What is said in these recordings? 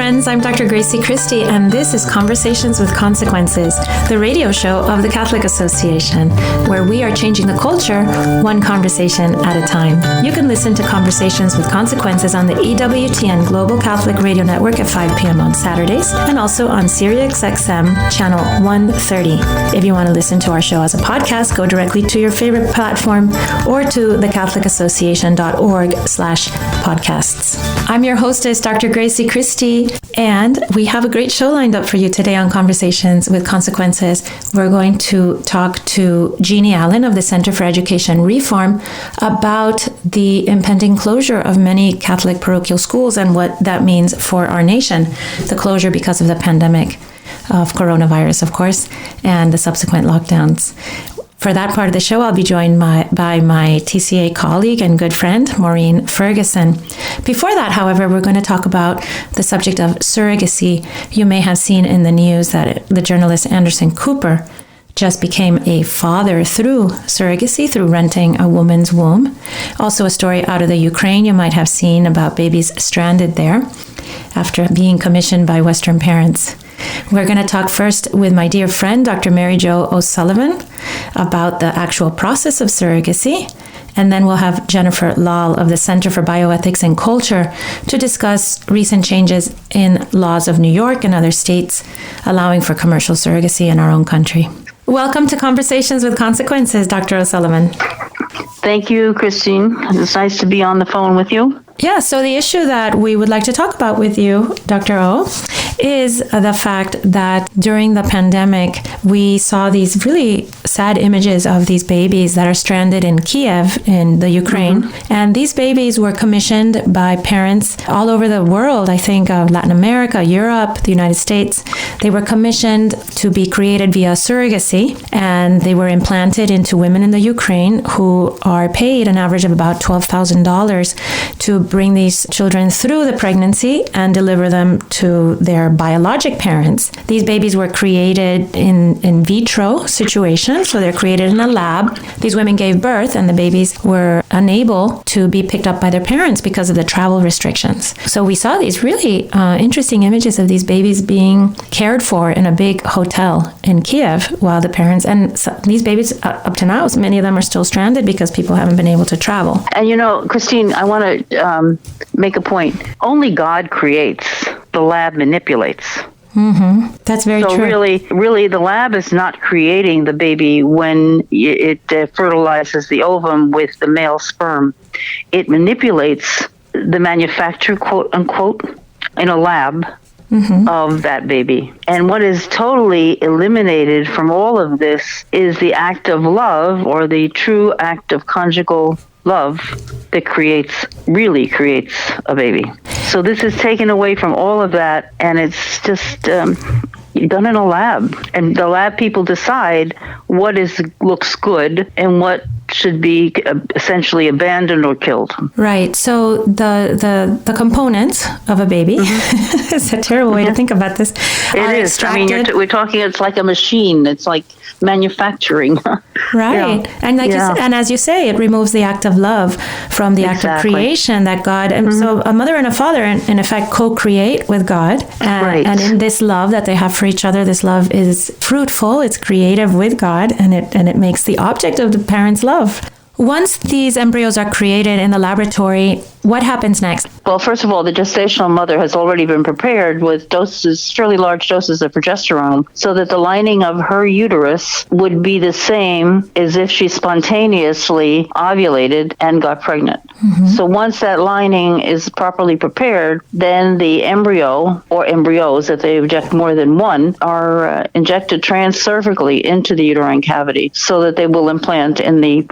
friends. I'm Dr. Gracie Christie, and this is Conversations with Consequences, the radio show of the Catholic Association, where we are changing the culture one conversation at a time. You can listen to Conversations with Consequences on the EWTN Global Catholic Radio Network at 5 p.m. on Saturdays, and also on SiriusXM channel 130. If you want to listen to our show as a podcast, go directly to your favorite platform or to thecatholicAssociation.org/podcasts. I'm your hostess, Dr. Gracie Christie, and we have a great show lined up for you today on Conversations with Consequences. We're going to talk to Jeannie Allen of the Center for Education Reform about the impending closure of many Catholic parochial schools and what that means for our nation. The closure because of the pandemic of coronavirus, of course, and the subsequent lockdowns. For that part of the show, I'll be joined by my TCA colleague and good friend, Maureen Ferguson. Before that, however, we're going to talk about the subject of surrogacy. You may have seen in the news that the journalist Anderson Cooper just became a father through surrogacy, through renting a woman's womb. Also a story out of the Ukraine you might have seen about babies stranded there after being commissioned by Western parents. We're going to talk first with my dear friend, Dr. Mary Jo O'Sullivan, about the actual process of surrogacy. And then we'll have Jennifer Lal of the Center for Bioethics and Culture to discuss recent changes in laws of New York and other states allowing for commercial surrogacy in our own country. Welcome to Conversations with Consequences, Dr. O'Sullivan. Thank you, Christine. It's nice to be on the phone with you. Yeah, so the issue that we would like to talk about with you, Dr. O, is the fact that during the pandemic, we saw these really sad images of these babies that are stranded in Kiev in the Ukraine. Mm-hmm. And these babies were commissioned by parents all over the world, I think Latin America, Europe, the United States. They were commissioned to be created via surrogacy, and they were implanted into women in the Ukraine who are paid an average of about $12,000 to bring these children through the pregnancy and deliver them to their biologic parents. These babies were created in vitro situations, so they're created in a lab. These women gave birth, and the babies were unable to be picked up by their parents because of the travel restrictions. So we saw these really interesting images of these babies being cared for in a big hotel in Kiev while the parents, and these babies up to now, many of them are still stranded because people haven't been able to travel. And you know, Christine, I want to make a point. Only God creates. The lab manipulates. Mm-hmm. That's very true. So really, the lab is not creating the baby when it fertilizes the ovum with the male sperm. It manipulates the manufacture, quote unquote, in a lab. Mm-hmm. Of that baby. And what is totally eliminated from all of this is the act of love, or the true act of conjugal love that really creates a baby. So this is taken away from all of that, and it's just done in a lab. And the lab people decide what looks good and what should be essentially abandoned or killed. Right. So the components of a baby, mm-hmm. It's a terrible way to think about this. It is. Extracted. I mean, we're talking, it's like a machine. It's like manufacturing. Right. Yeah. And and as you say, it removes the act of love from the act of creation that God, and mm-hmm. so a mother and a father in effect co-create with God. And in this love that they have for each other, this love is fruitful, it's creative with God, and it makes the object of the parents' love. Once these embryos are created in the laboratory, what happens next? Well, first of all, the gestational mother has already been prepared with fairly large doses of progesterone, so that the lining of her uterus would be the same as if she spontaneously ovulated and got pregnant. Mm-hmm. So once that lining is properly prepared, then the embryo, or embryos, if they inject more than one, are injected transcervically into the uterine cavity, so that they will implant in the,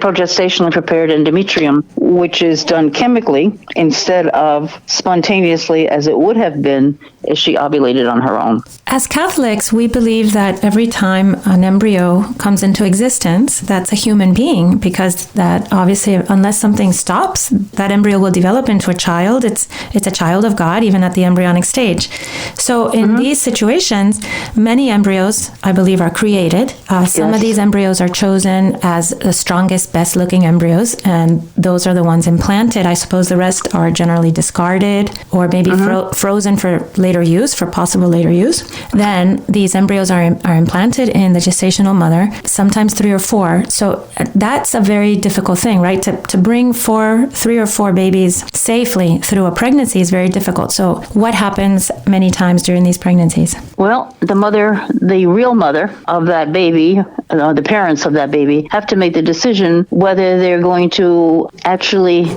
progestationally prepared endometrium, which is done chemically instead of spontaneously as it would have been if she ovulated on her own. As Catholics, we believe that every time an embryo comes into existence, that's a human being, because that obviously, unless something stops, that embryo will develop into a child. It's a child of God, even at the embryonic stage. So in mm-hmm. these situations, many embryos, I believe, are created. Some of these embryos are chosen as the strongest best looking embryos, and those are the ones implanted. I suppose the rest are generally discarded or maybe frozen for later use, for possible later use. Then these embryos are implanted in the gestational mother, sometimes 3 or 4. So that's a very difficult thing, right? To bring 3 or 4 babies safely through a pregnancy is very difficult. So what happens many times during these pregnancies? Well, the real mother of that baby, the parents of that baby, have to make the decision whether they're going to actually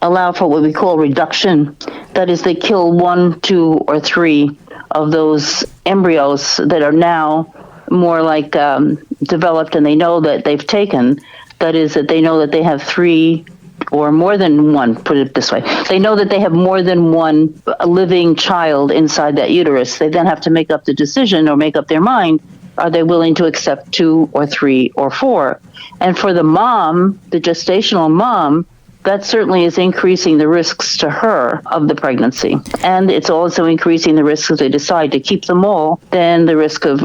allow for what we call reduction. That is, they kill 1, 2, or 3 of those embryos that are now more like developed and they know that they've taken. That is, that they know that they have 3 or more than 1, put it this way. They know that they have more than 1 living child inside that uterus. They then have to make up the decision or make up their mind. Are they willing to accept 2 or 3 or 4? And for the mom, the gestational mom, that certainly is increasing the risks to her of the pregnancy. And it's also increasing the risks if they decide to keep them all, then the risk of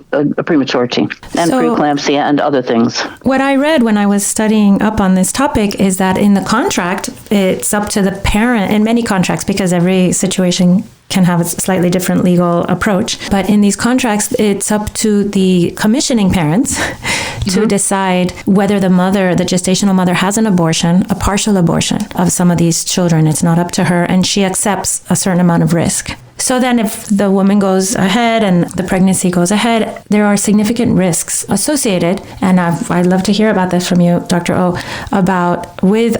prematurity and preeclampsia and other things. What I read when I was studying up on this topic is that in the contract, it's up to the parent, in many contracts, because every situation can have a slightly different legal approach. But in these contracts, it's up to the commissioning parents to decide whether the gestational mother has an abortion, a partial abortion of some of these children. It's not up to her, and she accepts a certain amount of risk. So then if the woman goes ahead and the pregnancy goes ahead, there are significant risks associated. And I'd love to hear about this from you, Dr. O,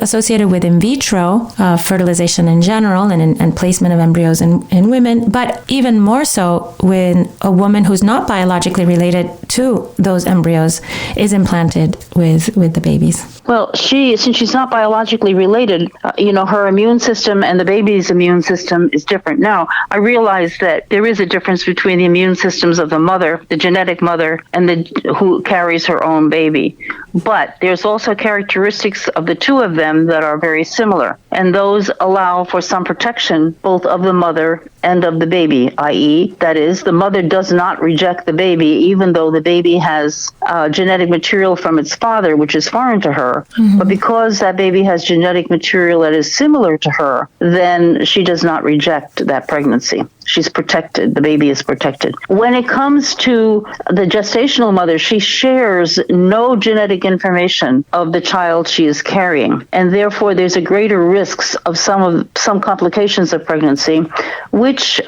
associated with in vitro fertilization in general and placement of embryos in women, but even more so when a woman who's not biologically related to those embryos is implanted with the babies. Well, since she's not biologically related, her immune system and the baby's immune system is different. Now, I realize that there is a difference between the immune systems of the mother, the genetic mother, and who carries her own baby. But there's also characteristics of the two of them that are very similar. And those allow for some protection both of the mother and of the baby, i.e., that is, the mother does not reject the baby even though the baby has genetic material from its father, which is foreign to her. Mm-hmm. But because that baby has genetic material that is similar to her, then she does not reject that pregnancy. She's protected. The baby is protected. When it comes to the gestational mother, she shares no genetic information of the child she is carrying. And therefore, there's a greater risks of some complications of pregnancy, which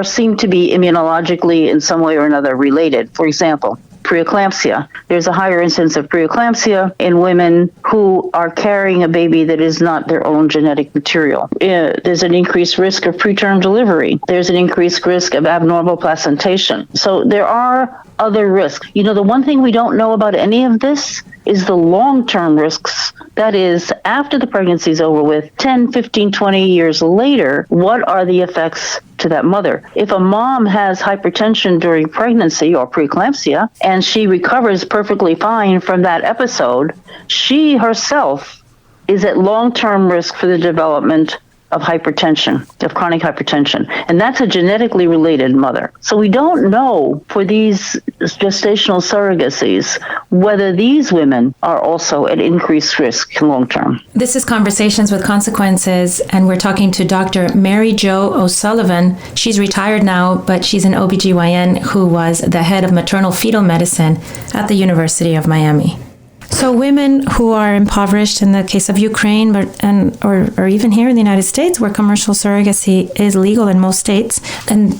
seem to be immunologically in some way or another related. For example, preeclampsia. There's a higher incidence of preeclampsia in women who are carrying a baby that is not their own genetic material. There's an increased risk of preterm delivery. There's an increased risk of abnormal placentation. So there are other risks. The one thing we don't know about any of this is the long-term risks. That is, after the pregnancy is over with, 10, 15, 20 years later, what are the effects to that mother? If a mom has hypertension during pregnancy or preeclampsia, and she recovers perfectly fine from that episode, she herself is at long-term risk for the development of hypertension, of chronic hypertension. And that's a genetically related mother. So we don't know for these gestational surrogacies whether these women are also at increased risk long term. This is Conversations with Consequences, and we're talking to Dr. Mary Jo O'Sullivan. She's retired now, but she's an OBGYN who was the head of maternal fetal medicine at the University of Miami. So women who are impoverished, in the case of Ukraine, or even here in the United States, where commercial surrogacy is legal in most states, and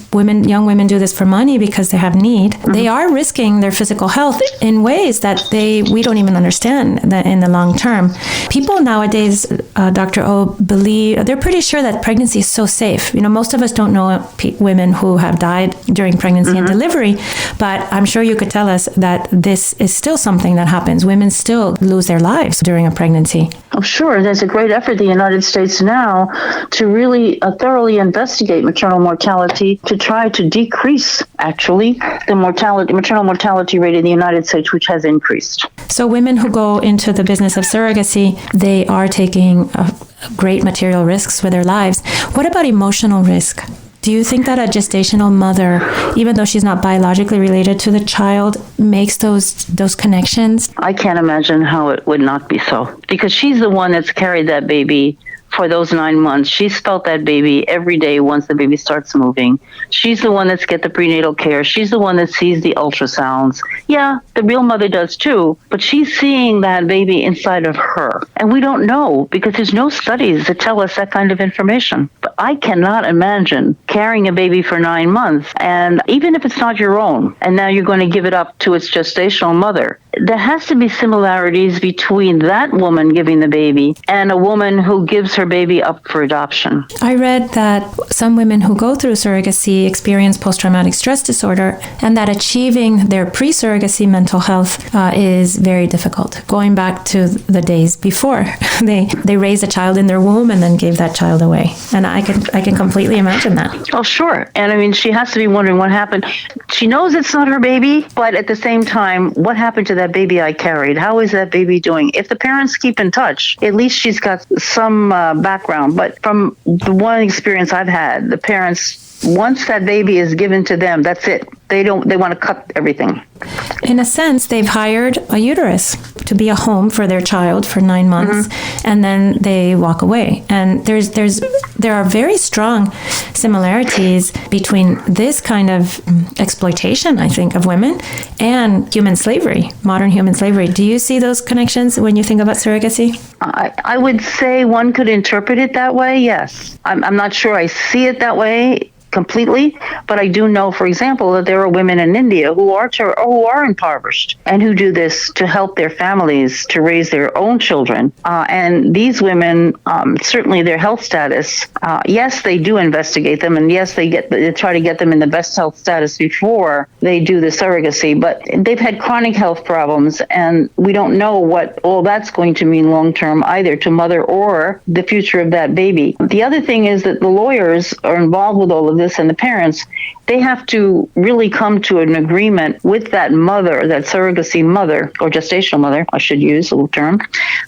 young women do this for money because they have need, they are risking their physical health in ways that we don't even understand that in the long term. People nowadays, Dr. O, they're pretty sure that pregnancy is so safe. Most of us don't know women who have died during pregnancy and delivery, but I'm sure you could tell us that this is still something that happens. Women still lose their lives during a pregnancy. Oh, sure. There's a great effort in the United States now to really thoroughly investigate maternal mortality to try to decrease, actually, the maternal mortality rate in the United States, which has increased. So women who go into the business of surrogacy, they are taking great material risks for their lives. What about emotional risk? Do you think that a gestational mother, even though she's not biologically related to the child, makes those connections? I can't imagine how it would not be so, because she's the one that's carried that baby for those 9 months. She's felt that baby every day once the baby starts moving. She's the one that's get the prenatal care. She's the one that sees the ultrasounds. Yeah, the real mother does too, but she's seeing that baby inside of her. And we don't know because there's no studies that tell us that kind of information. But I cannot imagine carrying a baby for 9 months, and even if it's not your own, and now you're going to give it up to its gestational mother, there has to be similarities between that woman giving the baby and a woman who gives her baby up for adoption. I read that some women who go through surrogacy experience post-traumatic stress disorder, and that achieving their pre-surrogacy mental health is very difficult. Going back to the days before, they raised a child in their womb and then gave that child away. And I can completely imagine that. Oh, sure. And I mean, she has to be wondering what happened. She knows it's not her baby, but at the same time, what happened to that baby I carried? How is that baby doing? If the parents keep in touch, at least she's got some background. But from the one experience I've had, the parents, once that baby is given to them, that's it. They want to cut everything. In a sense, they've hired a uterus to be a home for their child for 9 months, and then they walk away. And there are very strong similarities between this kind of exploitation, I think, of women and human slavery, modern human slavery. Do you see those connections when you think about surrogacy? I would say one could interpret it that way, yes. I'm not sure I see it that way completely, but I do know, for example, that there are women in India who are impoverished and who do this to help their families to raise their own children. And these women, certainly their health status, yes, they do investigate them, and yes, they try to get them in the best health status before they do the surrogacy, but they've had chronic health problems, and we don't know what all that's going to mean long term either to mother or the future of that baby. The other thing is that the lawyers are involved with all of this, and the parents, they have to really come to an agreement with that mother, that surrogacy mother, or gestational mother, I should use the term,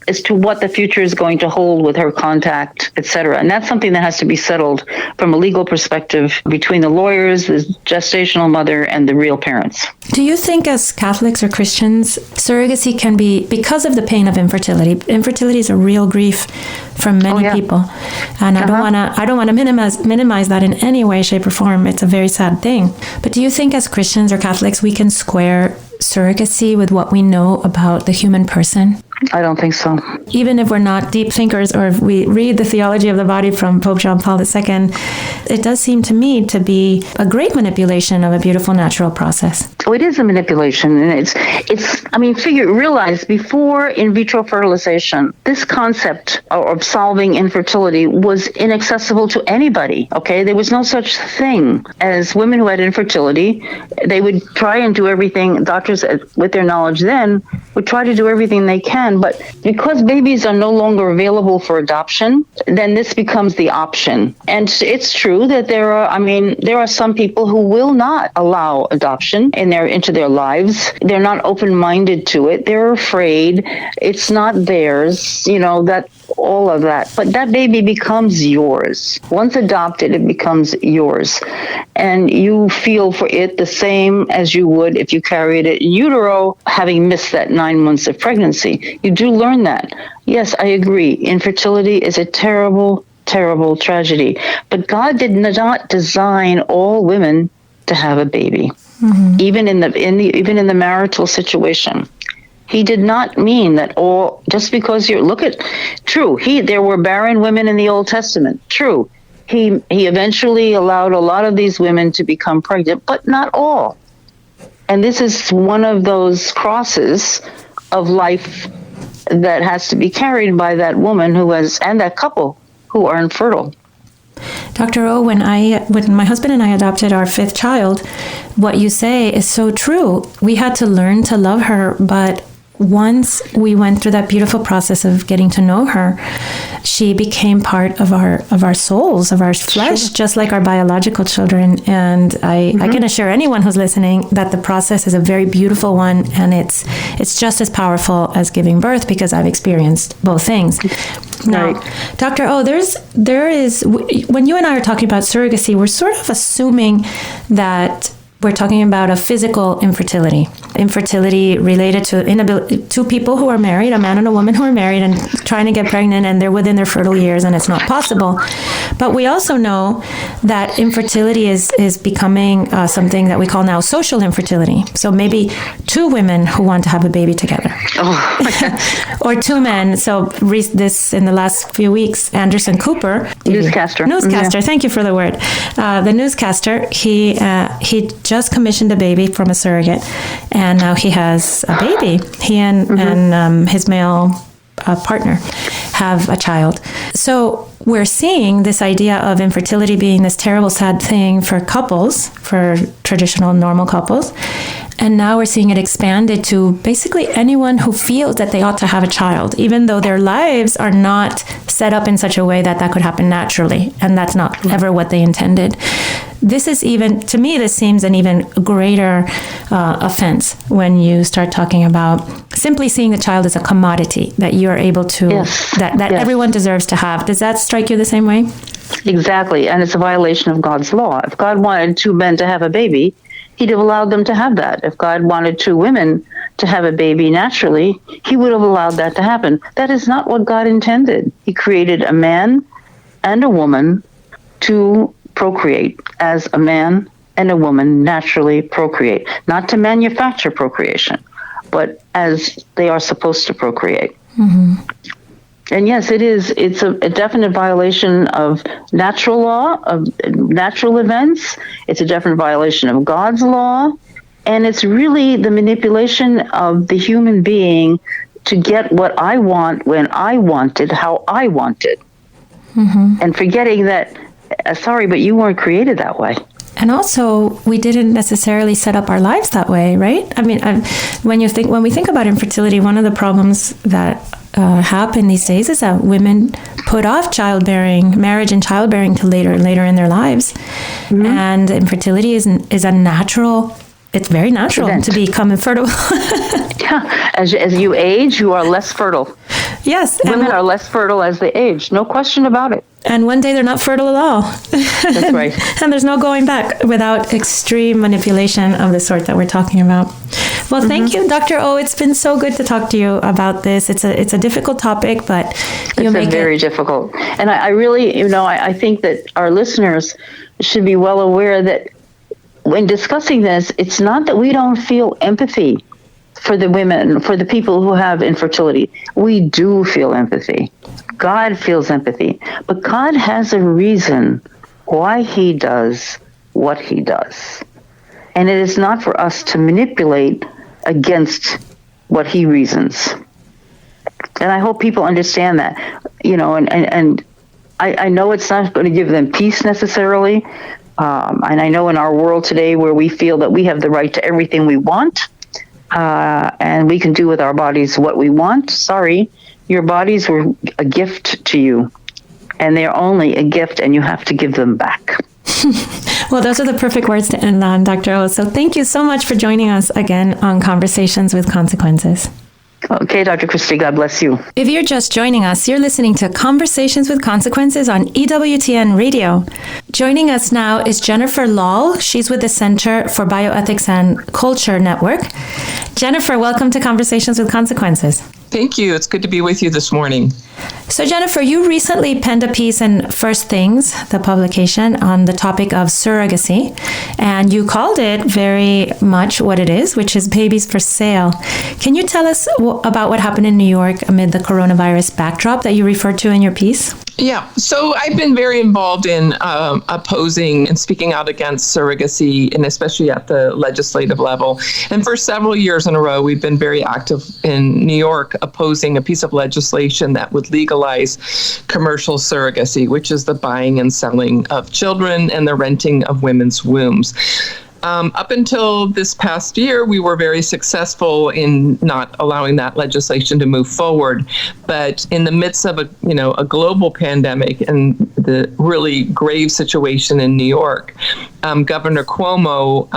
as to what the future is going to hold with her contact, etc. And that's something that has to be settled from a legal perspective between the lawyers, the gestational mother, and the real parents. Do you think as Catholics or Christians, surrogacy can be, because of the pain of infertility, infertility is a real grief for many people. And I don't want to minimize that in any way, shape, or form. It's a very sad thing. But do you think as Christians or Catholics we can square surrogacy with what we know about the human person? I don't think so. Even if we're not deep thinkers, or if we read the Theology of the Body from Pope John Paul II, it does seem to me to be a great manipulation of a beautiful natural process. Oh, it is a manipulation, and realize before in vitro fertilization, this concept of solving infertility was inaccessible to anybody, okay? There was no such thing as women who had infertility. They would try and do everything, doctors with their knowledge then would try to do everything they can, but because babies are no longer available for adoption, then this becomes the option. And it's true that there are some people who will not allow adoption into their lives. They're not open-minded to it. They're afraid. It's not theirs, all of that. But that baby becomes yours. Once adopted, it becomes yours. And you feel for it the same as you would if you carried it in utero, having missed that 9 months of pregnancy. You do learn that. Yes, I agree. Infertility is a terrible, terrible tragedy. But God did not design all women to have a baby. Mm-hmm. Even in the marital situation. He did not mean that just because there were barren women in the Old Testament. True. He eventually allowed a lot of these women to become pregnant, but not all. And this is one of those crosses of life that has to be carried by that woman and that couple who are infertile. Dr. O, when my husband and I adopted our 5th child, what you say is so true. We had to learn to love her, but once we went through that beautiful process of getting to know her, she became part of our souls, of our flesh, just like our biological children. And I can assure anyone who's listening that the process is a very beautiful one, and it's just as powerful as giving birth, because I've experienced both things. Now, Dr. O, there is, when you and I are talking about surrogacy, we're sort of assuming that we're talking about a physical infertility related to inability, two people who are married, a man and a woman who are married and trying to get pregnant, and they're within their fertile years and it's not possible. But we also know that infertility is becoming something that we call now social infertility. So maybe two women who want to have a baby together. Or two men. So this, in the last few weeks, Anderson Cooper. Newscaster. Yeah. Thank you for the word. The newscaster, he just commissioned a baby from a surrogate, and now he has a baby. He and his male partner have a child. So we're seeing this idea of infertility being this terrible, sad thing for couples, for traditional, normal couples. And now we're seeing it expanded to basically anyone who feels that they ought to have a child, even though their lives are not set up in such a way that that could happen naturally. And that's not ever what they intended. This is even, to me, this seems an even greater offense when you start talking about simply seeing the child as a commodity that you are able to, that everyone deserves to have. Does that strike you the same way? Exactly. And it's a violation of God's law. If God wanted two men to have a baby, he'd have allowed them to have that. If God wanted two women to have a baby naturally, he would have allowed that to happen. That is not what God intended. He created a man and a woman to procreate as a man and a woman naturally procreate, not to manufacture procreation, but as they are supposed to procreate. And yes, it's a definite violation of natural law, of natural events. It's a definite violation of God's law. And it's really the manipulation of the human being to get what I want when I want it, how I want it. And forgetting that, sorry, but you weren't created that way. And also, we didn't necessarily set up our lives that way, right? I mean, when we think about infertility, one of the problems that happen these days is that women put off marriage and childbearing to later in their lives. And infertility is a natural, it's very natural to become infertile. As you age, you are less fertile. Yes. Women are less fertile as they age, no question about it. And one day they're not fertile at all. That's right. And there's no going back without extreme manipulation of the sort that we're talking about. Well, thank you, Dr. O. It's been so good to talk to you about this. It's a difficult topic, but it's very difficult. And I really, I think that our listeners should be well aware that when discussing this, it's not that we don't feel empathy for the women, for the people who have infertility. We do feel empathy. God feels empathy. But God has a reason why he does what he does. And it is not for us to manipulate against what he reasons. And I hope people understand that, and I know it's not going to give them peace necessarily. And I know in our world today where we feel that we have the right to everything we want, and we can do with our bodies what we want. Sorry, your bodies were a gift to you, and they're only a gift, and you have to give them back. Well, those are the perfect words to end on, Dr. O. So thank you so much for joining us again on Conversations with Consequences. Okay, Dr. Christy, God bless you. If you're just joining us, you're listening to Conversations with Consequences on EWTN Radio. Joining us now is Jennifer Lal. She's with the Center for Bioethics and Culture Network. Jennifer, welcome to Conversations with Consequences. Thank you. It's good to be with you this morning. So, Jennifer, you recently penned a piece in First Things, the publication, on the topic of surrogacy, and you called it very much what it is, which is babies for sale. Can you tell us about what happened in New York amid the coronavirus backdrop that you referred to in your piece? Yeah, so I've been very involved in opposing and speaking out against surrogacy, and especially at the legislative level. And for several years in a row, we've been very active in New York opposing a piece of legislation that would legalize commercial surrogacy, which is the buying and selling of children and the renting of women's wombs. Up until this past year, we were very successful in not allowing that legislation to move forward. But in the midst of a global pandemic and the really grave situation in New York, Governor Cuomo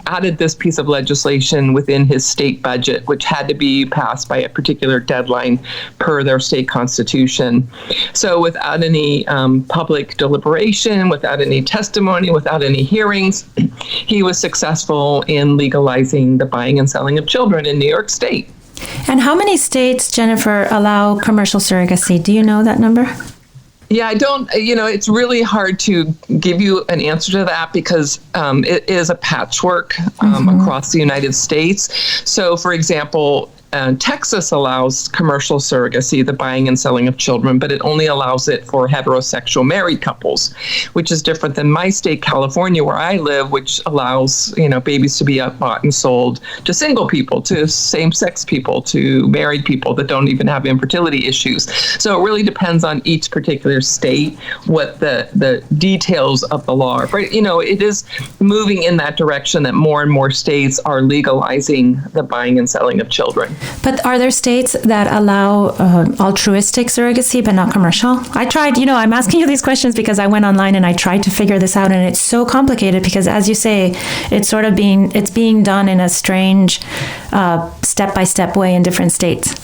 added this piece of legislation within his state budget, which had to be passed by a particular deadline per their state constitution. So without any public deliberation, without any testimony, without any hearings, he was successful in legalizing the buying and selling of children in New York State. And how many states, Jennifer, allow commercial surrogacy? Do you know that number? Yeah, I don't, it's really hard to give you an answer to that because it is a patchwork across the United States. So, for example, Texas allows commercial surrogacy, the buying and selling of children, but it only allows it for heterosexual married couples, which is different than my state, California, where I live, which allows, babies to be bought and sold to single people, to same-sex people, to married people that don't even have infertility issues. So it really depends on each particular state what the details of the law are. But, it is moving in that direction that more and more states are legalizing the buying and selling of children. But are there states that allow altruistic surrogacy but not commercial? I tried, I'm asking you these questions because I went online and I tried to figure this out, and it's so complicated because, as you say, it's being done in a strange step-by-step way in different states.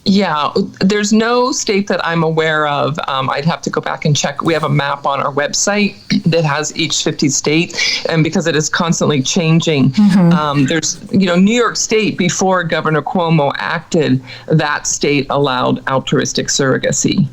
Yeah, there's no state that I'm aware of. I'd have to go back and check. We have a map on our website that has each 50 state, and because it is constantly changing, there's, New York State, before Governor Cuomo acted, that state allowed altruistic surrogacy.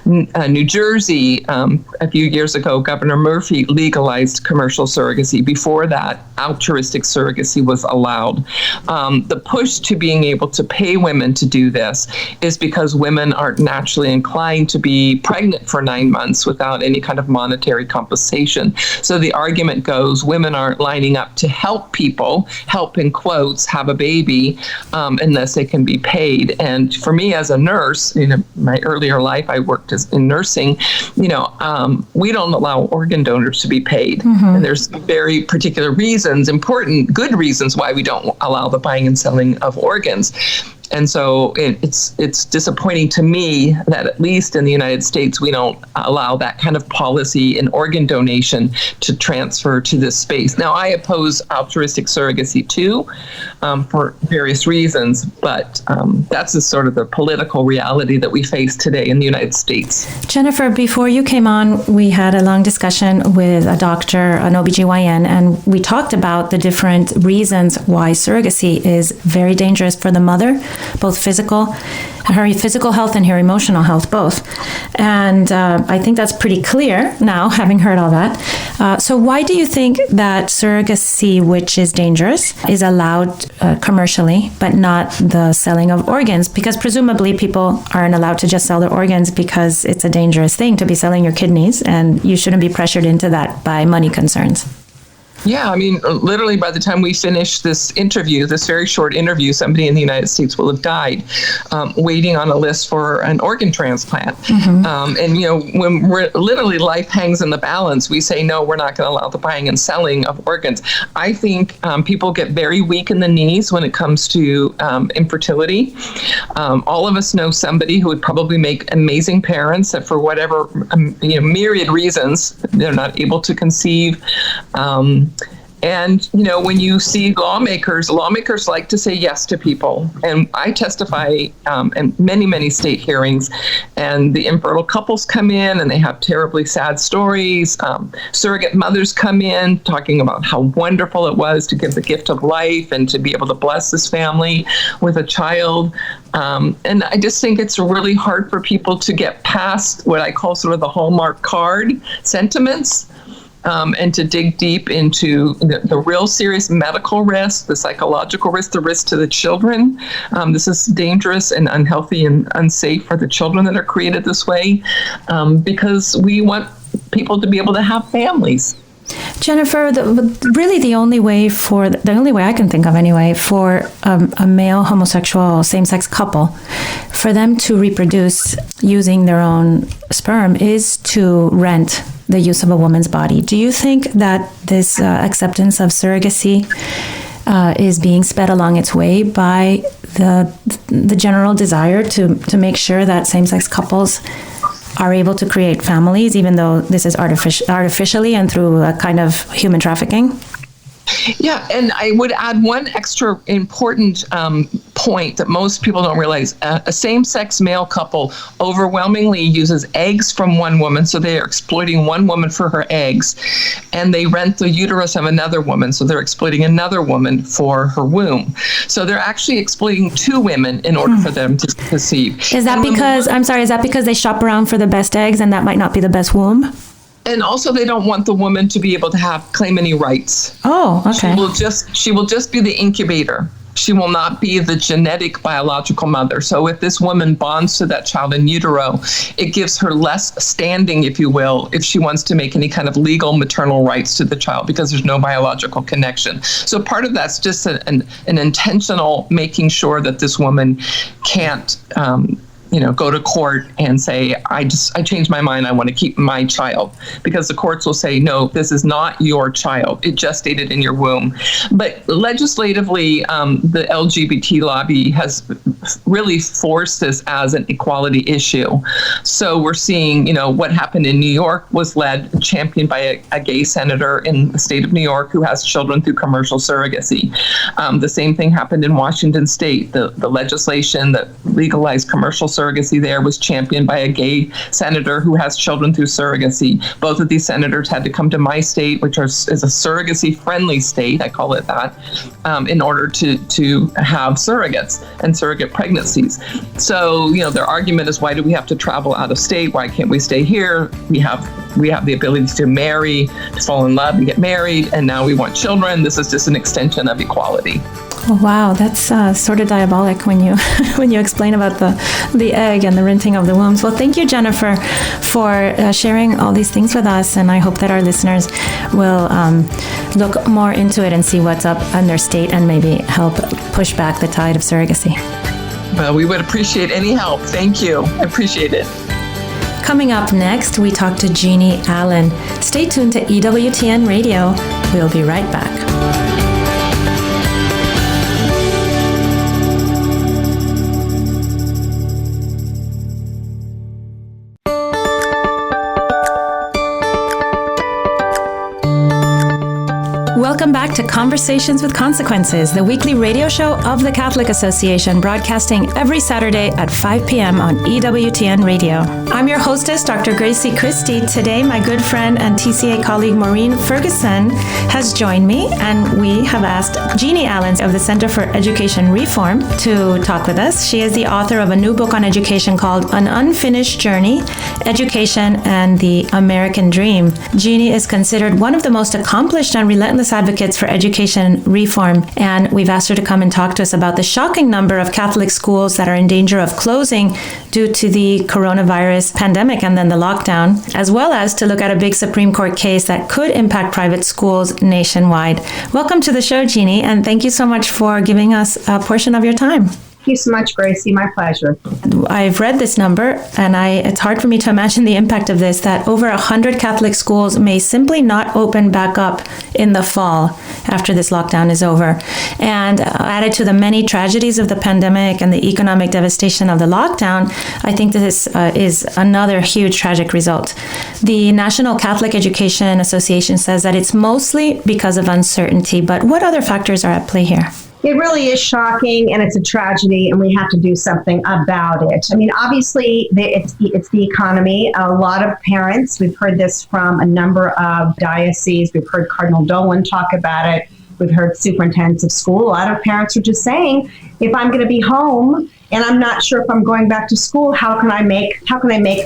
New Jersey, a few years ago, Governor Murphy legalized commercial surrogacy. Before that, altruistic surrogacy was allowed. The push to being able to pay women to do this is because women aren't naturally inclined to be pregnant for 9 months without any kind of monetary compensation. So the argument goes, women aren't lining up to help people, help in quotes, have a baby, unless they can be paid. And for me as a nurse, my earlier life, I worked in nursing, we don't allow organ donors to be paid. And there's very particular reasons, important, good reasons why we don't allow the buying and selling of organs. And so it's disappointing to me that at least in the United States, we don't allow that kind of policy in organ donation to transfer to this space. Now, I oppose altruistic surrogacy too, for various reasons, but that's sort of the political reality that we face today in the United States. Jennifer, before you came on, we had a long discussion with a doctor, an OBGYN, and we talked about the different reasons why surrogacy is very dangerous for the mother, both her physical health and her emotional health, both. And I think that's pretty clear now, having heard all that. So why do you think that surrogacy, which is dangerous, is allowed commercially, but not the selling of organs? Because presumably people aren't allowed to just sell their organs because it's a dangerous thing to be selling your kidneys, and you shouldn't be pressured into that by money concerns. Yeah, literally by the time we finish this interview, this very short interview, somebody in the United States will have died waiting on a list for an organ transplant. When literally life hangs in the balance, we say, no, we're not going to allow the buying and selling of organs. I think people get very weak in the knees when it comes to infertility. All of us know somebody who would probably make amazing parents that for whatever myriad reasons, they're not able to conceive. And, when you see lawmakers like to say yes to people. And I testify in many, many state hearings, and the infertile couples come in and they have terribly sad stories. Surrogate mothers come in talking about how wonderful it was to give the gift of life and to be able to bless this family with a child. And I just think it's really hard for people to get past what I call sort of the Hallmark card sentiments. And to dig deep into the real serious medical risk, the psychological risk, the risk to the children. This is dangerous and unhealthy and unsafe for the children that are created this way, because we want people to be able to have families. Jennifer, the only way I can think of anyway, for a male homosexual same-sex couple, for them to reproduce using their own sperm is to rent the use of a woman's body. Do you think that this acceptance of surrogacy is being sped along its way by the general desire to make sure that same-sex couples are able to create families, even though this is artificially and through a kind of human trafficking? Yeah, and I would add one extra important point that most people don't realize. A same-sex male couple overwhelmingly uses eggs from one woman, so they are exploiting one woman for her eggs, and they rent the uterus of another woman, so they're exploiting another woman for her womb. So they're actually exploiting two women in order for them to conceive. Is that because they shop around for the best eggs and that might not be the best womb? And also, they don't want the woman to be able to claim any rights. Oh, okay. She will just be the incubator. She will not be the genetic biological mother. So if this woman bonds to that child in utero, it gives her less standing, if you will, if she wants to make any kind of legal maternal rights to the child, because there's no biological connection. So part of that's just an intentional making sure that this woman can't go to court and say, I changed my mind, I want to keep my child, because the courts will say, no, this is not your child. It gestated in your womb. But legislatively, the LGBT lobby has really forced this as an equality issue. So we're seeing, what happened in New York was championed by a gay senator in the state of New York who has children through commercial surrogacy. The same thing happened in Washington State. The legislation that legalized commercial surrogacy there was championed by a gay senator who has children through surrogacy. Both of these senators had to come to my state, which is a surrogacy-friendly state, I call it that, in order to have surrogates and surrogate pregnancies. So, their argument is, why do we have to travel out of state? Why can't we stay here? We have the ability to marry, to fall in love and get married, and now we want children. This is just an extension of equality. Oh, wow, that's sort of diabolic when you when you explain about the egg and the renting of the wombs. Well, thank you, Jennifer, for sharing all these things with us, and I hope that our listeners will look more into it and see what's up in their state and maybe help push back the tide of surrogacy. Well, we would appreciate any help. Thank you. I appreciate it. Coming up next, we talk to Jeannie Allen. Stay tuned to EWTN Radio. We'll be right back. Welcome back to Conversations with Consequences, the weekly radio show of the Catholic Association, broadcasting every Saturday at 5 p.m. on EWTN Radio. I'm your hostess, Dr. Gracie Christie. Today, my good friend and TCA colleague Maureen Ferguson has joined me, and we have asked Jeannie Allen of the Center for Education Reform to talk with us. She is the author of a new book on education called An Unfinished Journey, Education and the American Dream. Jeannie is considered one of the most accomplished and relentless advocates for education reform, and we've asked her to come and talk to us about the shocking number of Catholic schools that are in danger of closing due to the coronavirus pandemic and then the lockdown, as well as to look at a big Supreme Court case that could impact private schools nationwide. Welcome to the show, Jeannie, and thank you so much for giving us a portion of your time. Thank you so much, Gracie. My pleasure. I've read this number, and it's hard for me to imagine the impact of this, that over 100 Catholic schools may simply not open back up in the fall after this lockdown is over. And added to the many tragedies of the pandemic and the economic devastation of the lockdown, I think this is another huge tragic result. The National Catholic Education Association says that it's mostly because of uncertainty, but what other factors are at play here? It really is shocking, and it's a tragedy, and we have to do something about it. I mean, obviously, it's the economy. A lot of parents, we've heard this from a number of dioceses. We've heard Cardinal Dolan talk about it. We've heard superintendents of school. A lot of parents are just saying, if I'm going to be home and I'm not sure if I'm going back to school, how can I make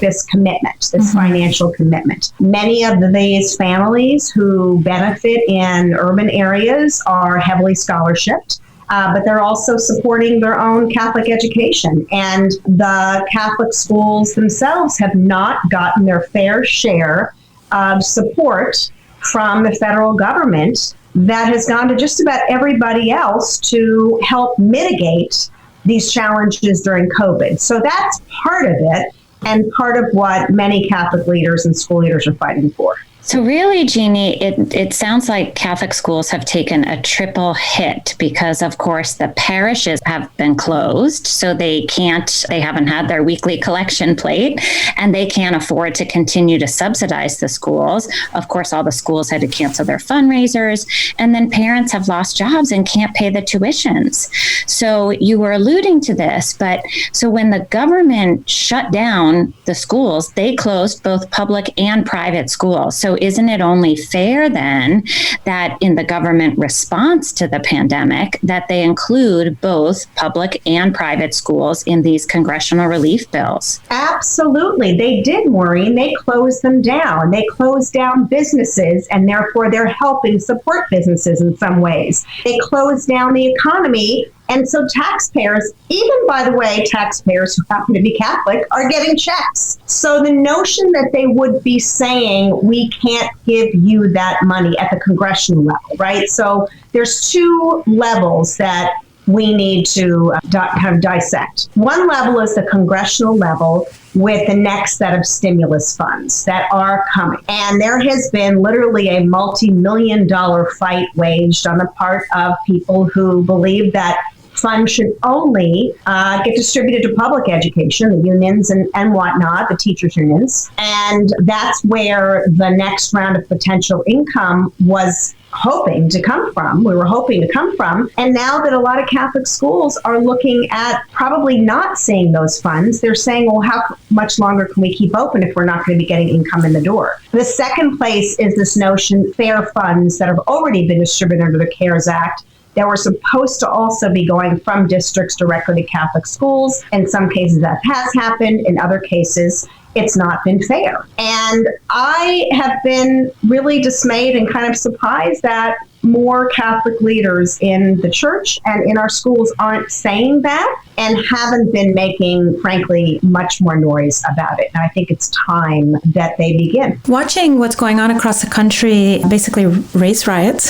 this commitment, this financial commitment? Many of these families who benefit in urban areas are heavily scholarshiped. But they're also supporting their own Catholic education. And the Catholic schools themselves have not gotten their fair share of support from the federal government that has gone to just about everybody else to help mitigate these challenges during COVID. So that's part of it. and part of what many Catholic leaders and school leaders are fighting for. So really, Jeannie, it sounds like Catholic schools have taken a triple hit because, of course, the parishes have been closed. So they haven't had their weekly collection plate, and they can't afford to continue to subsidize the schools. Of course, all the schools had to cancel their fundraisers, and then parents have lost jobs and can't pay the tuitions. So you were alluding to this, but so when the government shut down the schools, they closed both public and private schools. So isn't it only fair then that in the government response to the pandemic that they include both public and private schools in these congressional relief bills? Absolutely. They did, Maureen. They closed them down. They closed down businesses, and therefore they're helping support businesses in some ways. They closed down the economy. And so taxpayers, even by the way, taxpayers who happen to be Catholic, are getting checks. So the notion that they would be saying, we can't give you that money at the congressional level, right? So there's two levels that we need to kind of dissect. One level is the congressional level with the next set of stimulus funds that are coming. And there has been literally a multi-million-dollar fight waged on the part of people who believe that funds should only get distributed to public education, the unions and whatnot, the teachers' unions. And that's where the next round of potential income was hoping to come from. We were hoping to come from. And now that a lot of Catholic schools are looking at probably not seeing those funds, they're saying, well, how much longer can we keep open if we're not going to be getting income in the door? The second place is this notion, fair funds that have already been distributed under the CARES Act that were supposed to also be going from districts directly to Catholic schools. In some cases that has happened. In other cases, it's not been fair. And I have been really dismayed and kind of surprised that more Catholic leaders in the church and in our schools aren't saying that and haven't been making, frankly, much more noise about it. And I think it's time that they begin. Watching what's going on across the country, basically race riots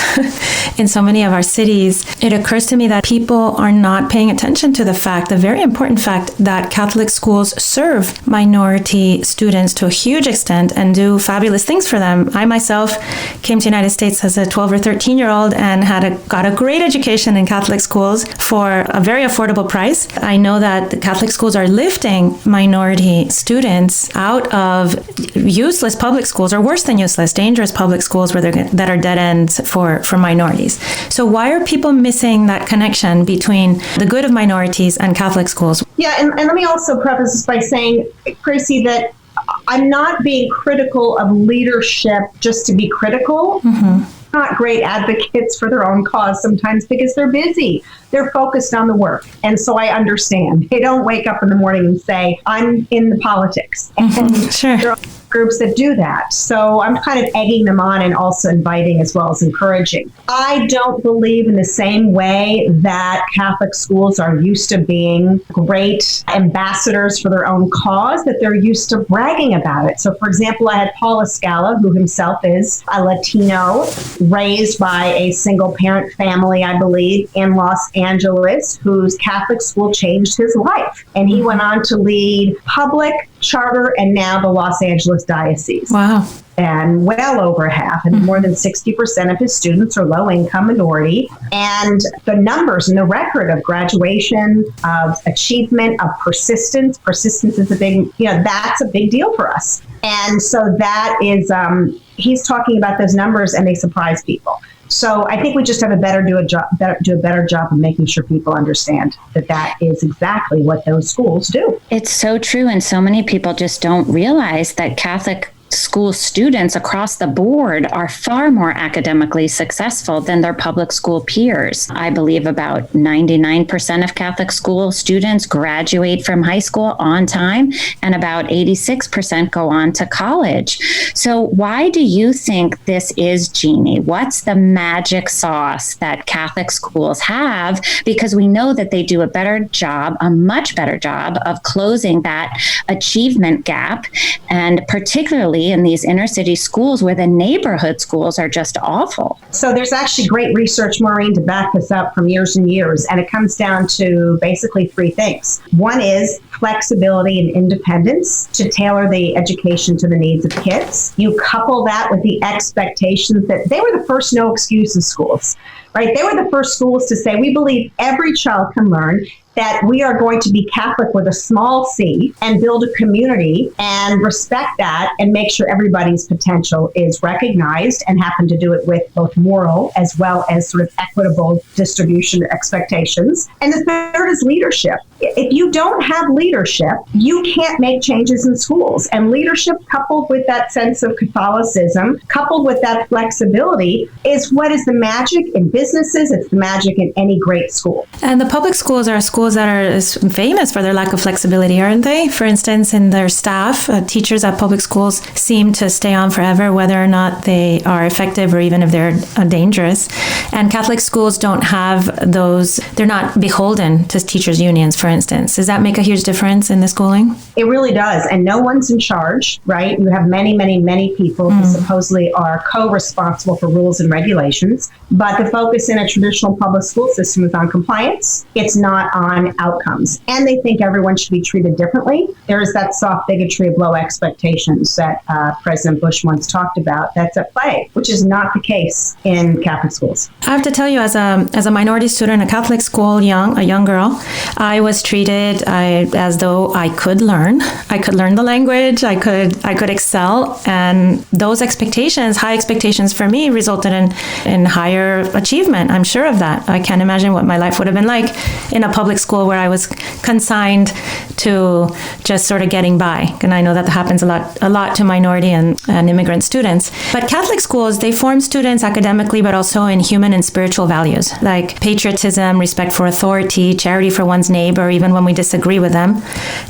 in so many of our cities, it occurs to me that people are not paying attention to the very important fact that Catholic schools serve minority students to a huge extent and do fabulous things for them. I myself came to the United States as a 12 or 13-year-old and got a great education in Catholic schools for a very affordable price. I know that the Catholic schools are lifting minority students out of useless public schools, or worse than useless, dangerous public schools that are dead ends for minorities. So why are people missing that connection between the good of minorities and Catholic schools? Yeah, and let me also preface this by saying, Gracie, that I'm not being critical of leadership just to be critical. Mm-hmm. Not great advocates for their own cause sometimes because they're busy. They're focused on the work. And so I understand. They don't wake up in the morning and say, I'm in the politics. And sure. There are groups that do that. So I'm kind of egging them on and also inviting as well as encouraging. I don't believe in the same way that Catholic schools are used to being great ambassadors for their own cause, that they're used to bragging about it. So for example, I had Paul Escala, who himself is a Latino, raised by a single parent family, I believe, in Los Angeles, whose Catholic school changed his life. And he went on to lead public, charter, and now the Los Angeles Diocese. Wow. And well over half, and more than 60% of his students are low-income minority. And the numbers and the record of graduation, of achievement, of persistence is a big, that's a big deal for us. And so that is, he's talking about those numbers and they surprise people. So I think we just have to do a better job of making sure people understand that is exactly what those schools do. It's so true. And so many people just don't realize that Catholic school students across the board are far more academically successful than their public school peers. I believe about 99% of Catholic school students graduate from high school on time, and about 86% go on to college. So why do you think this is, Jeannie? What's the magic sauce that Catholic schools have? Because we know that they do a much better job of closing that achievement gap, and particularly desperately in these inner city schools where the neighborhood schools are just awful. So there's actually great research, Maureen, to back this up from years and years. And it comes down to basically three things. One is flexibility and independence to tailor the education to the needs of kids. You couple that with the expectations that they were the first no excuses schools, right? They were the first schools to say, we believe every child can learn, that we are going to be Catholic with a small c and build a community and respect that and make sure everybody's potential is recognized, and happen to do it with both moral as well as sort of equitable distribution expectations. And the third is leadership. If you don't have leadership, you can't make changes in schools. And leadership coupled with that sense of Catholicism, coupled with that flexibility, is what is the magic in businesses. It's the magic in any great school. And the public schools are schools that are famous for their lack of flexibility, aren't they? For instance, in their staff, teachers at public schools seem to stay on forever, whether or not they are effective or even if they're dangerous. And Catholic schools don't have those, they're not beholden to teachers' unions, for instance. Does that make a huge difference in the schooling? It really does. And no one's in charge, right? You have many, many, many people who supposedly are co-responsible for rules and regulations. But the focus in a traditional public school system is on compliance. It's not on outcomes. And they think everyone should be treated differently. There is that soft bigotry of low expectations that President Bush once talked about that's at play, which is not the case in Catholic schools. I have to tell you, as a minority student in a Catholic school, a young girl, I was treated as though I could learn. I could learn the language. I could excel, and those expectations, high expectations for me, resulted in higher achievement. I'm sure of that. I can't imagine what my life would have been like in a public school where I was consigned to just sort of getting by. And I know that happens a lot to minority and immigrant students. But Catholic schools, they form students academically, but also in human and spiritual values like patriotism, respect for authority, charity for one's neighbor, even when we disagree with them.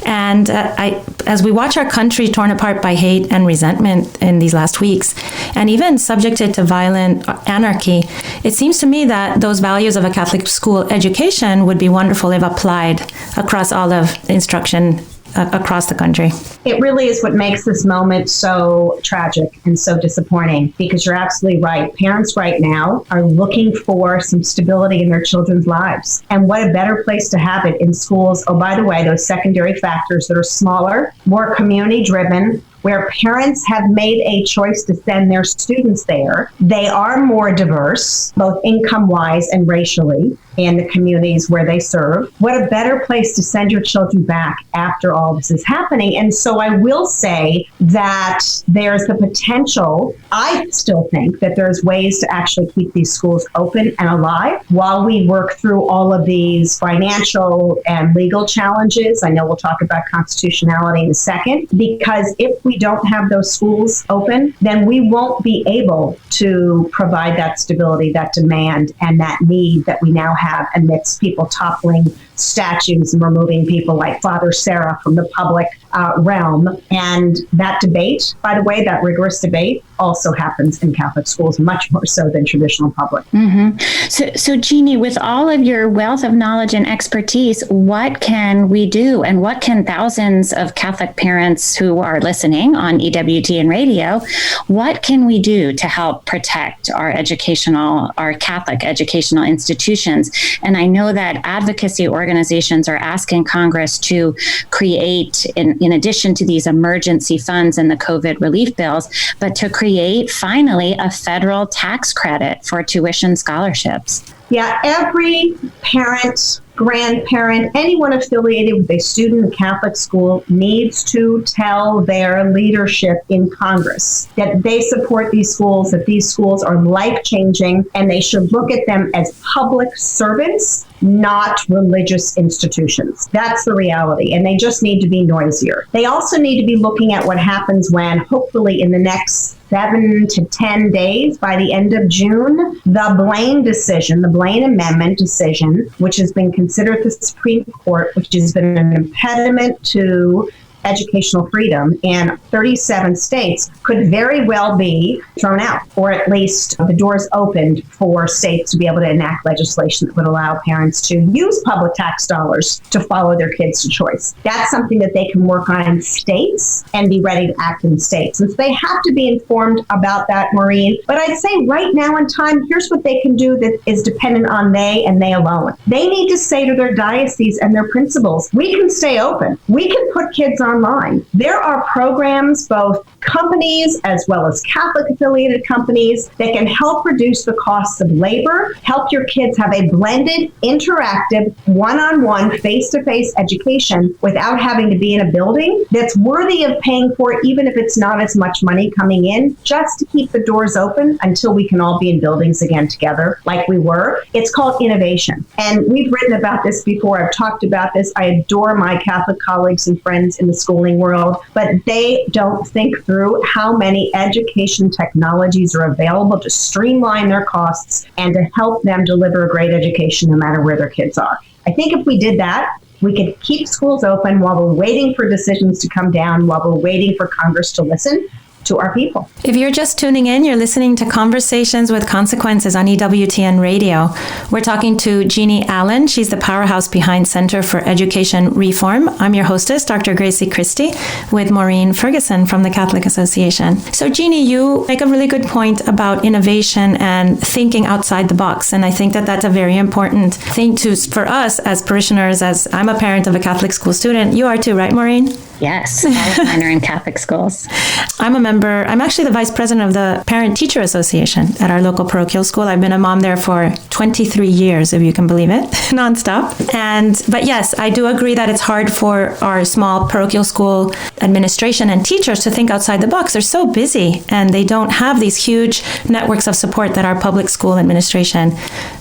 And as we watch our country torn apart by hate and resentment in these last weeks, and even subjected to violent anarchy, it seems to me that those values of a Catholic school education would be wonderful if applied across all of instruction across the country. It really is what makes this moment so tragic and so disappointing, because you're absolutely right. Parents right now are looking for some stability in their children's lives. And what a better place to have it in schools. Oh, by the way, those secondary factors that are smaller, more community driven, where parents have made a choice to send their students there. They are more diverse, both income-wise and racially, in the communities where they serve. What a better place to send your children back after all this is happening. And so I will say that there's the potential, I still think that there's ways to actually keep these schools open and alive while we work through all of these financial and legal challenges. I know we'll talk about constitutionality in a second, because if we don't have those schools open, then we won't be able to provide that stability, that demand, and that need that we now have amidst people toppling statues and removing people like Father Sarah from the public realm. And that debate, by the way, that rigorous debate, also happens in Catholic schools, much more so than traditional public. Mm-hmm. So Jeannie, with all of your wealth of knowledge and expertise, what can we do, and what can thousands of Catholic parents who are listening on EWTN radio, what can we do to help protect our Catholic educational institutions? And I know that advocacy organizations are asking Congress to create, in addition to these emergency funds and the COVID relief bills, but to create finally a federal tax credit for tuition scholarships. Yeah, every parent, grandparent, anyone affiliated with a student in Catholic school needs to tell their leadership in Congress that they support these schools, that these schools are life-changing, and they should look at them as public servants, not religious institutions. That's the reality, and they just need to be noisier. They also need to be looking at what happens when, hopefully in the next 7 to 10 days, by the end of June, the Blaine decision, the Blaine Amendment decision, which has been considered the Supreme Court, which has been an impediment to educational freedom in 37 states could very well be thrown out, or at least the doors opened for states to be able to enact legislation that would allow parents to use public tax dollars to follow their kids to choice. That's something that they can work on in states and be ready to act in states. And so they have to be informed about that, Maureen. But I'd say right now in time, here's what they can do that is dependent on they and they alone. They need to say to their diocese and their principals, we can stay open. We can put kids online. There are programs, both companies as well as Catholic affiliated companies, that can help reduce the costs of labor, help your kids have a blended, interactive, one-on-one, face-to-face education without having to be in a building that's worthy of paying for, even if it's not as much money coming in, just to keep the doors open until we can all be in buildings again together like we were. It's called innovation. And we've written about this before. I've talked about this. I adore my Catholic colleagues and friends in the schooling world, but they don't think through how many education technologies are available to streamline their costs and to help them deliver a great education no matter where their kids are. I think if we did that, we could keep schools open while we're waiting for decisions to come down, while we're waiting for Congress to listen to our people. If you're just tuning in, you're listening to Conversations with Consequences on EWTN Radio. We're talking to Jeannie Allen. She's the powerhouse behind Center for Education Reform. I'm your hostess, Dr. Gracie Christie, with Maureen Ferguson from the Catholic Association. So Jeannie, you make a really good point about innovation and thinking outside the box. And I think that that's a very important thing for us as parishioners, as I'm a parent of a Catholic school student. You are too, right, Maureen? Yes, all of mine are in Catholic schools. I'm actually the vice president of the Parent-Teacher Association at our local parochial school. I've been a mom there for 23 years, if you can believe it, nonstop. But yes, I do agree that it's hard for our small parochial school administration and teachers to think outside the box. They're so busy and they don't have these huge networks of support that our public school administration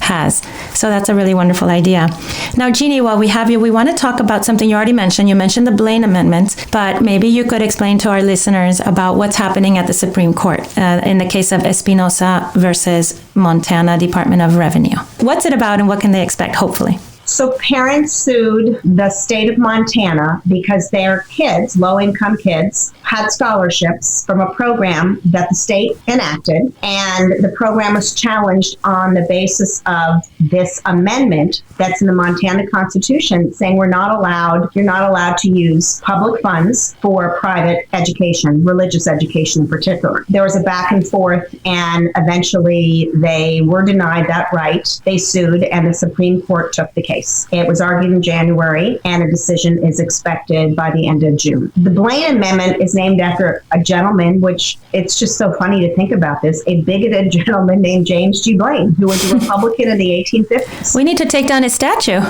has. So that's a really wonderful idea. Now, Jeannie, while we have you, we want to talk about something you already mentioned. You mentioned the Blaine Amendment, but maybe you could explain to our listeners about what's happening at the Supreme Court in the case of Espinosa versus Montana Department of Revenue. What's it about and what can they expect, hopefully? So parents sued the state of Montana because their kids, low-income kids, had scholarships from a program that the state enacted, and the program was challenged on the basis of this amendment that's in the Montana Constitution saying you're not allowed to use public funds for private education, religious education in particular. There was a back and forth, and eventually they were denied that right. They sued, and the Supreme Court took the case. It was argued in January, and a decision is expected by the end of June. The Blaine Amendment is named after a gentleman, which it's just so funny to think about this, a bigoted gentleman named James G. Blaine, who was a Republican in the 1850s. We need to take down his statue.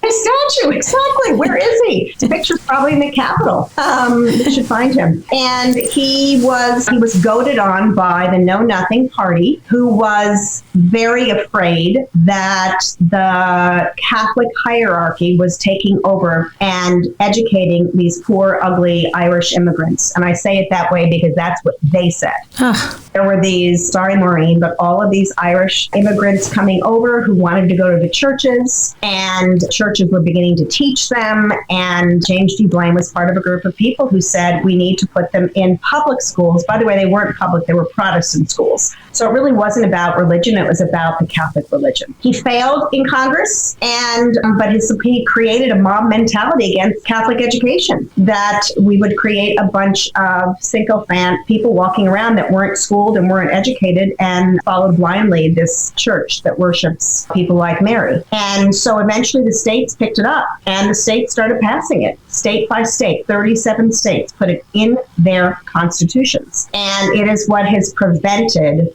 His statue, exactly. Where is he? His picture's probably in the Capitol. We should find him. And he was goaded on by the Know Nothing Party, who was very afraid that the Catholic hierarchy was taking over and educating these poor, ugly Irish immigrants. And I say it that way because that's what they said. There were these, sorry, Maureen, but all of these Irish immigrants coming over who wanted to go to the churches, and churches were beginning to teach them. And James G. Blaine was part of a group of people who said, we need to put them in public schools. By the way, they weren't public, they were Protestant schools. So it really wasn't about religion, it was about the Catholic religion. He failed in Congress, but he created a mob mentality against Catholic education, that we would create a bunch of sycophant people walking around that weren't schooled and weren't educated and followed blindly this church that worships people like Mary. And so eventually the states picked it up, and the states started passing it, state by state. 37 states put it in their constitutions. And it is what has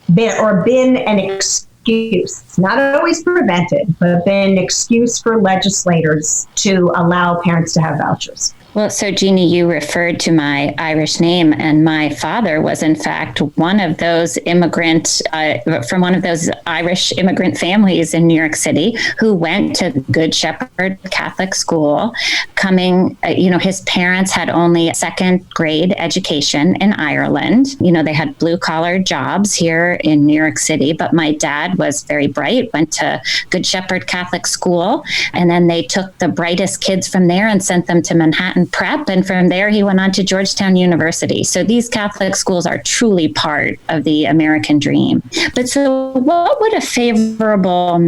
been an excuse, not always prevented, but been an excuse for legislators to allow parents to have vouchers. Well, so Jeannie, you referred to my Irish name, and my father was in fact one of those from one of those Irish immigrant families in New York City who went to Good Shepherd Catholic School. His parents had only a second grade education in Ireland. They had blue collar jobs here in New York City, but my dad was very bright, went to Good Shepherd Catholic School, and then they took the brightest kids from there and sent them to Manhattan Manhattan Prep, and from there he went on to Georgetown University. So these Catholic schools are truly part of the American dream. But so what would a favorable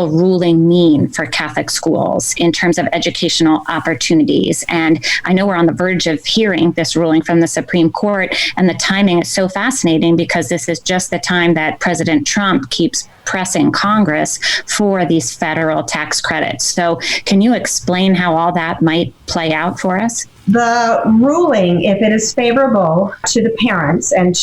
ruling mean for Catholic schools in terms of educational opportunities? And I know we're on the verge of hearing this ruling from the Supreme Court, and the timing is so fascinating because this is just the time that President Trump keeps pressing Congress for these federal tax credits. So can you explain how all that might play out for us? The ruling, if it is favorable to the parents and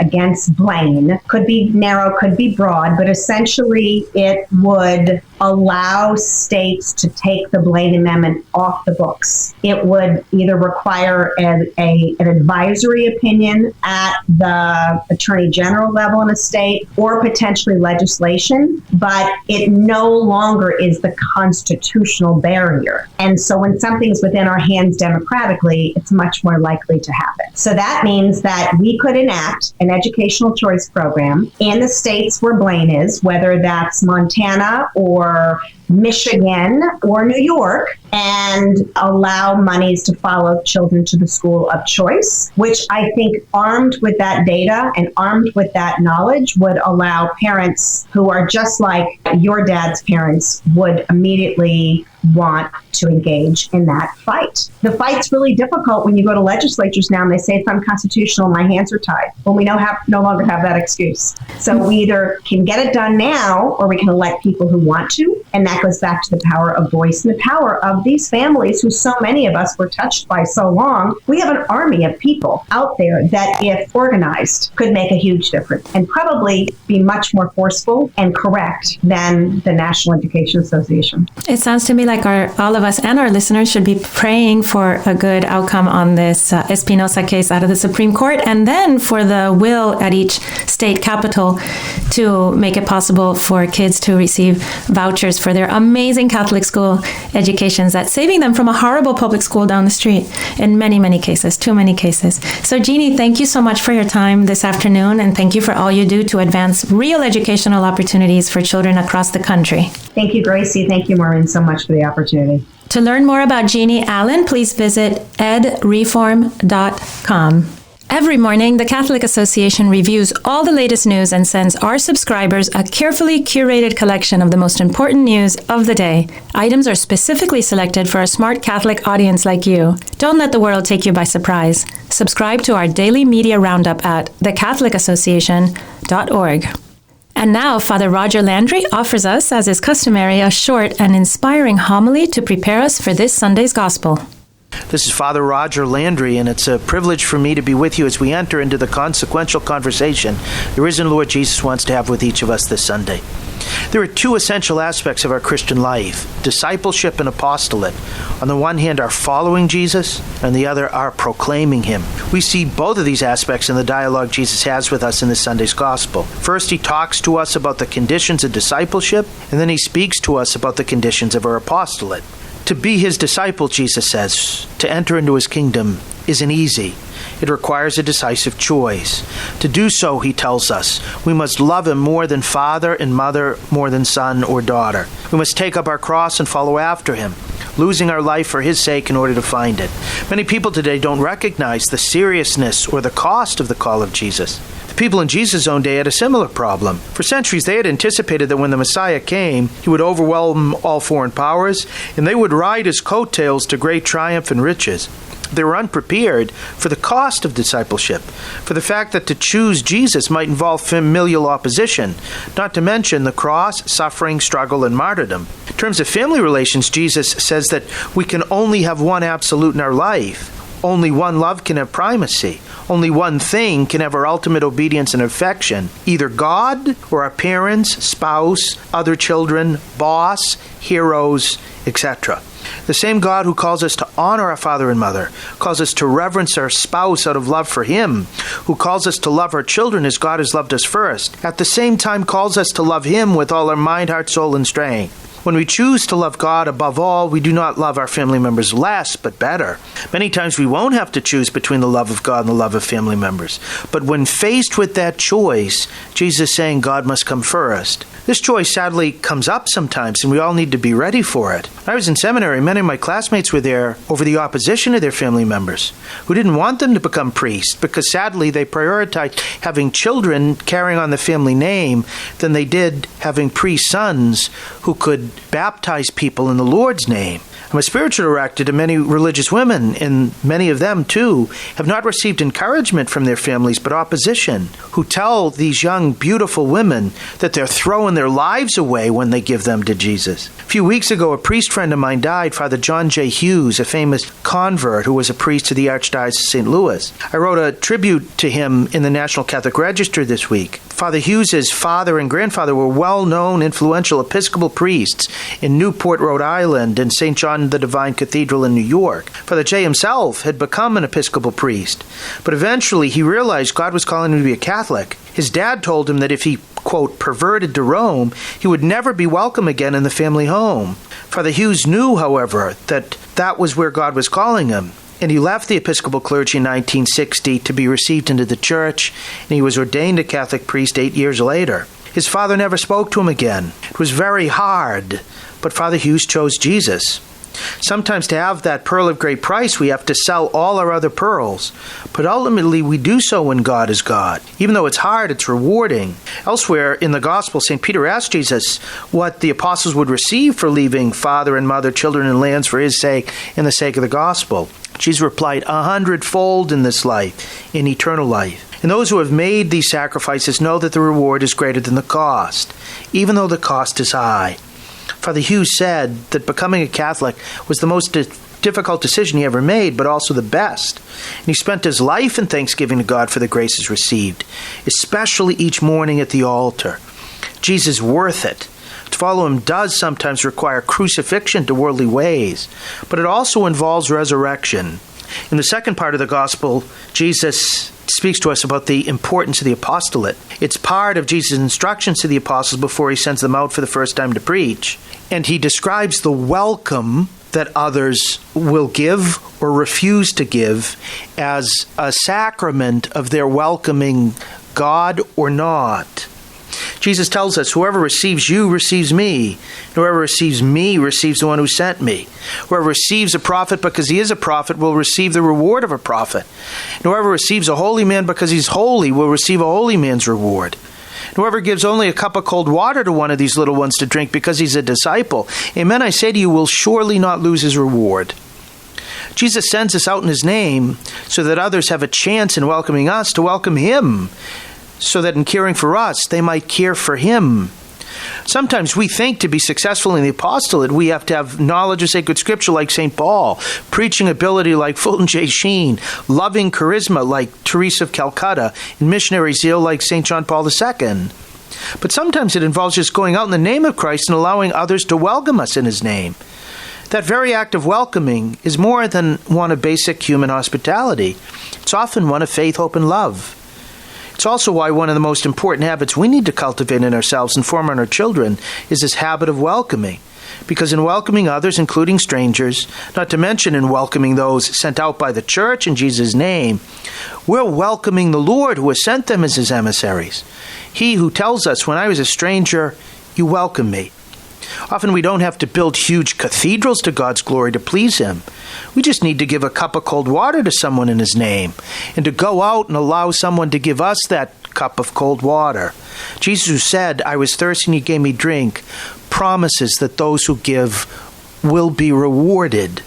against Blaine, could be narrow, could be broad, but essentially it would allow states to take the Blaine Amendment off the books. It would either require an advisory opinion at the Attorney General level in a state or potentially legislation, but it no longer is the constitutional barrier. And so when something's within our hands democratically, it's much more likely to happen. So that means that we could enact an educational choice program in the states where Blaine is, whether that's Montana or Michigan or New York, and allow monies to follow children to the school of choice, which I think, armed with that data and armed with that knowledge, would allow parents who are just like your dad's parents would immediately want to engage in that fight. The fight's really difficult when you go to legislatures now and they say it's unconstitutional, my hands are tied. Well, we no longer have that excuse. So we either can get it done now or we can elect people who want to. And that goes back to the power of voice and the power of these families who so many of us were touched by so long. We have an army of people out there that, if organized, could make a huge difference and probably be much more forceful and correct than the National Education Association. It sounds to me like all of us and our listeners should be praying for a good outcome on this Espinosa case out of the Supreme Court, and then for the will at each state capital to make it possible for kids to receive vouchers for their amazing Catholic school educations, that's saving them from a horrible public school down the street in many, many cases, too many cases. So Jeannie, thank you so much for your time this afternoon, and thank you for all you do to advance real educational opportunities for children across the country. Thank you, Gracie. Thank you, Maureen, so much for the opportunity. To learn more about Jeannie Allen, please visit edreform.com. Every morning, the Catholic Association reviews all the latest news and sends our subscribers a carefully curated collection of the most important news of the day. Items are specifically selected for a smart Catholic audience like you. Don't let the world take you by surprise. Subscribe to our daily media roundup at thecatholicassociation.org. And now, Father Roger Landry offers us, as is customary, a short and inspiring homily to prepare us for this Sunday's Gospel. This is Father Roger Landry, and it's a privilege for me to be with you as we enter into the consequential conversation the risen Lord Jesus wants to have with each of us this Sunday. There are two essential aspects of our Christian life: discipleship and apostolate. On the one hand, our following Jesus, and the other, our proclaiming him. We see both of these aspects in the dialogue Jesus has with us in this Sunday's Gospel. First, he talks to us about the conditions of discipleship, and then he speaks to us about the conditions of our apostolate. To be his disciple, Jesus says, to enter into his kingdom isn't easy. It requires a decisive choice. To do so, he tells us, we must love him more than father and mother, more than son or daughter. We must take up our cross and follow after him, losing our life for his sake in order to find it. Many people today don't recognize the seriousness or the cost of the call of Jesus. The people in Jesus' own day had a similar problem. For centuries, they had anticipated that when the Messiah came, he would overwhelm all foreign powers, and they would ride his coattails to great triumph and riches. They were unprepared for the cost of discipleship, for the fact that to choose Jesus might involve familial opposition, not to mention the cross, suffering, struggle, and martyrdom. In terms of family relations, Jesus says that we can only have one absolute in our life. Only one love can have primacy. Only one thing can have our ultimate obedience and affection, either God or our parents, spouse, other children, boss, heroes, etc. The same God who calls us to honor our father and mother, calls us to reverence our spouse out of love for him, who calls us to love our children as God has loved us first, at the same time calls us to love him with all our mind, heart, soul, and strength. When we choose to love God above all, we do not love our family members less, but better. Many times we won't have to choose between the love of God and the love of family members. But when faced with that choice, Jesus is saying God must come first. This choice sadly comes up sometimes, and we all need to be ready for it. When I was in seminary, many of my classmates were there over the opposition of their family members who didn't want them to become priests because sadly they prioritized having children carrying on the family name than they did having priest sons who could baptize people in the Lord's name. I'm a spiritual director to many religious women, and many of them, too, have not received encouragement from their families, but opposition, who tell these young, beautiful women that they're throwing their lives away when they give them to Jesus. A few weeks ago, a priest friend of mine died, Father John J. Hughes, a famous convert who was a priest to the Archdiocese of St. Louis. I wrote a tribute to him in the National Catholic Register this week. Father Hughes's father and grandfather were well-known, influential Episcopal priests in Newport, Rhode Island, and St. John the Divine Cathedral in New York. Father J. himself had become an Episcopal priest, but eventually he realized God was calling him to be a Catholic. His dad told him that if he, quote, perverted to Rome, he would never be welcome again in the family home. Father Hughes knew, however, that was where God was calling him. And he left the Episcopal clergy in 1960 to be received into the church, and he was ordained a Catholic priest 8 years later. His father never spoke to him again. It was very hard, but Father Hughes chose Jesus. Sometimes to have that pearl of great price, we have to sell all our other pearls. But ultimately, we do so when God is God. Even though it's hard, it's rewarding. Elsewhere in the Gospel, St. Peter asked Jesus what the apostles would receive for leaving father and mother, children, and lands for his sake and the sake of the gospel. Jesus replied, 100-fold in this life, in eternal life. And those who have made these sacrifices know that the reward is greater than the cost, even though the cost is high. Father Hughes said that becoming a Catholic was the most difficult decision he ever made, but also the best. And he spent his life in thanksgiving to God for the graces received, especially each morning at the altar. Jesus is worth it. To follow him does sometimes require crucifixion to worldly ways, but it also involves resurrection. In the second part of the Gospel, Jesus speaks to us about the importance of the apostolate. It's part of Jesus' instructions to the apostles before he sends them out for the first time to preach. And he describes the welcome that others will give or refuse to give as a sacrament of their welcoming God or not. Jesus tells us, whoever receives you receives me. Whoever receives me receives the one who sent me. Whoever receives a prophet because he is a prophet will receive the reward of a prophet. And whoever receives a holy man because he's holy will receive a holy man's reward. And whoever gives only a cup of cold water to one of these little ones to drink because he's a disciple, amen, I say to you, will surely not lose his reward. Jesus sends us out in his name so that others have a chance in welcoming us to welcome him, so that in caring for us, they might care for him. Sometimes we think to be successful in the apostolate, we have to have knowledge of sacred scripture like St. Paul, preaching ability like Fulton J. Sheen, loving charisma like Teresa of Calcutta, and missionary zeal like St. John Paul II. But sometimes it involves just going out in the name of Christ and allowing others to welcome us in his name. That very act of welcoming is more than one of basic human hospitality. It's often one of faith, hope, and love. It's also why one of the most important habits we need to cultivate in ourselves and form on our children is this habit of welcoming. Because in welcoming others, including strangers, not to mention in welcoming those sent out by the church in Jesus' name, we're welcoming the Lord who has sent them as his emissaries. He who tells us, when I was a stranger, you welcomed me. Often we don't have to build huge cathedrals to God's glory to please him. We just need to give a cup of cold water to someone in his name, and to go out and allow someone to give us that cup of cold water. Jesus, who said, I was thirsty and you gave me drink, promises that those who give will be rewarded.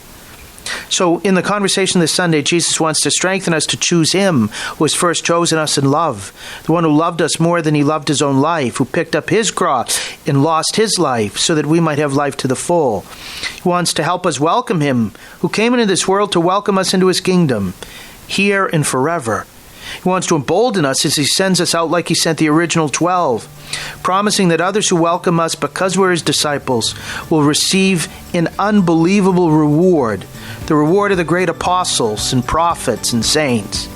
So in the conversation this Sunday, Jesus wants to strengthen us to choose him who has first chosen us in love, the one who loved us more than he loved his own life, who picked up his cross and lost his life so that we might have life to the full. He wants to help us welcome him who came into this world to welcome us into his kingdom, here and forever. He wants to embolden us as he sends us out like he sent the original 12, promising that others who welcome us because we're his disciples will receive an unbelievable reward, the reward of the great apostles and prophets and saints.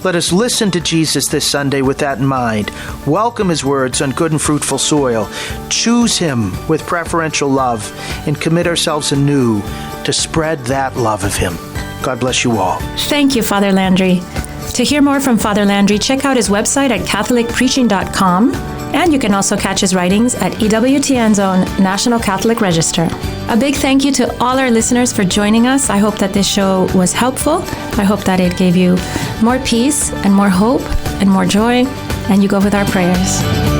Let us listen to Jesus this Sunday with that in mind. Welcome his words on good and fruitful soil. Choose him with preferential love and commit ourselves anew to spread that love of him. God bless you all. Thank you, Father Landry. To hear more from Father Landry, check out his website at catholicpreaching.com And you can also catch his writings at EWTN's own National Catholic Register. A big thank you to all our listeners for joining us. I hope that this show was helpful. I hope that it gave you more peace and more hope and more joy. And you go with our prayers.